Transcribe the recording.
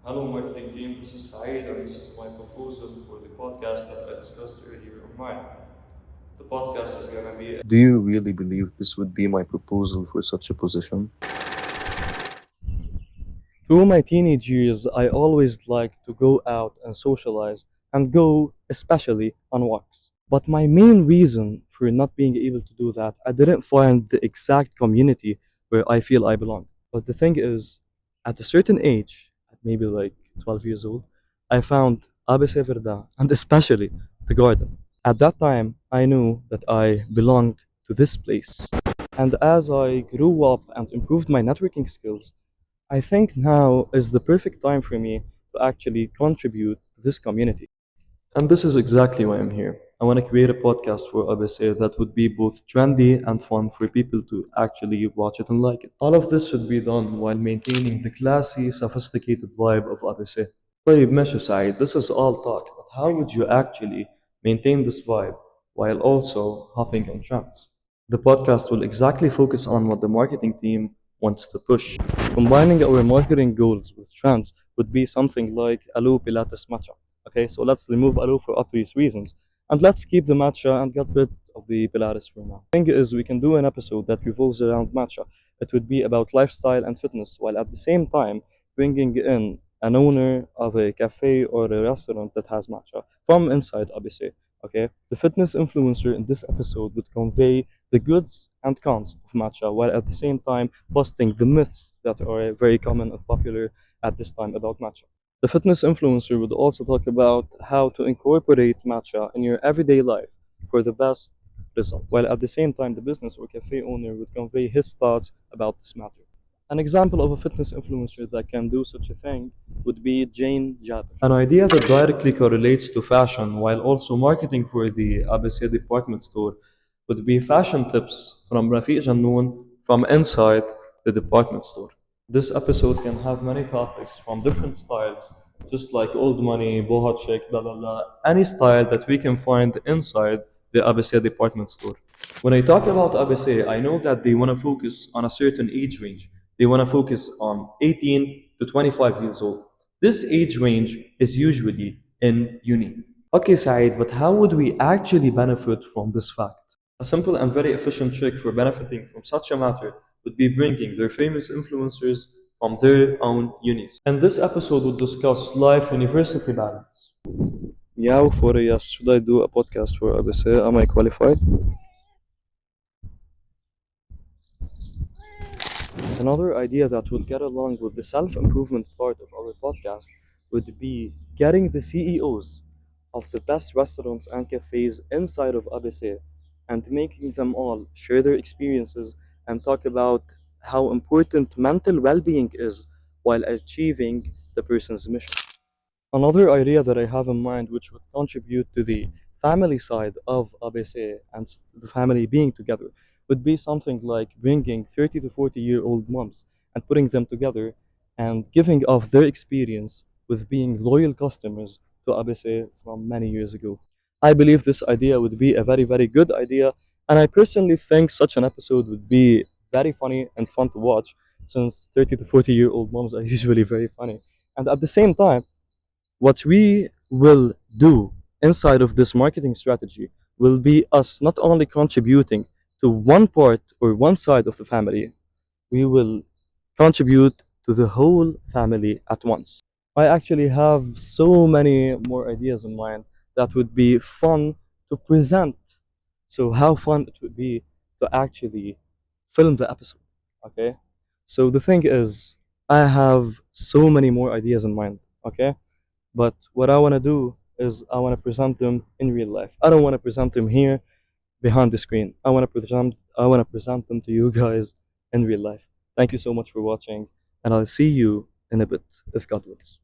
Hello, marketing team. This is Saeed, and this is my proposal for the podcast that I discussed earlier on mine. The podcast is gonna be. Do you really believe this would be my proposal for such a position? Through my teenage years, I always liked to go out and socialize and go especially on walks. But my main reason for not being able to do that, I didn't find the exact community where I feel I belong. But the thing is, at a certain age, at maybe like 12 years old, I found ABC Verda and especially the garden. At that time, I knew that I belonged to this place. And as I grew up and improved my networking skills, I think now is the perfect time for me to actually contribute to this community. And this is exactly why I'm here. I want to create a podcast for ABC that would be both trendy and fun for people to actually watch it and like it. All of this should be done while maintaining the classy, sophisticated vibe of ABC. طيب ماشي سعيد, this is all talk, but how would you actually maintain this vibe while also hopping on trends? The podcast will exactly focus on what the marketing team wants to push. Combining our marketing goals with trends would be something like Alu Pilates Matcha. Okay, so let's remove Alu for obvious reasons and let's keep the matcha and get rid of the Pilates for now. The thing is, we can do an episode that revolves around matcha. It would be about lifestyle and fitness while at the same time bringing in an owner of a cafe or a restaurant that has matcha from inside ABC. Okay, the fitness influencer in this episode would convey the goods and cons of matcha while at the same time busting the myths that are very common and popular at this time about matcha. The fitness influencer would also talk about how to incorporate matcha in your everyday life for the best result, while at the same time the business or cafe owner would convey his thoughts about this matter. An example of a fitness influencer that can do such a thing would be Jane Jabber. An idea that directly correlates to fashion while also marketing for the ABC department store would be fashion tips from Rafiq Jannoon from inside the department store. This episode can have many topics from different styles, just like old money, boho chic, blah blah blah, any style that we can find inside the ABC department store. When I talk about ABC, I know that they want to focus on a certain age range. They want to focus on 18 to 25 years old. This age range is usually in uni. Okay, Saeed, but how would we actually benefit from this fact? A simple and very efficient trick for benefiting from such a matter would be bringing their famous influencers from their own unis. And this episode would discuss life university balance. Meow for a yes. Should I do a podcast for ABC? Am I qualified? Another idea that would get along with the self improvement part of our podcast would be getting the CEOs of the best restaurants and cafes inside of ABC and making them all share their experiences and talk about how important mental well being is while achieving the person's mission. Another idea that I have in mind, which would contribute to the family side of ABC and the family being together, would be something like bringing 30 to 40-year-old moms and putting them together and giving off their experience with being loyal customers to ABC from many years ago. I believe this idea would be a very, very good idea, and I personally think such an episode would be very funny and fun to watch since 30 to 40-year-old moms are usually very funny. And at the same time, what we will do inside of this marketing strategy will be us not only contributing to one part or one side of the family, we will contribute to the whole family at once. I actually have so many more ideas in mind that would be fun to present. So, how fun it would be to actually film the episode. Okay? So, the thing is, I have so many more ideas in mind. Okay? But what I want to do is I want to present them in real life. I don't want to present them here behind the screen. I want to present them to you guys in real life. Thank you so much for watching, and I'll see you in a bit if God wills.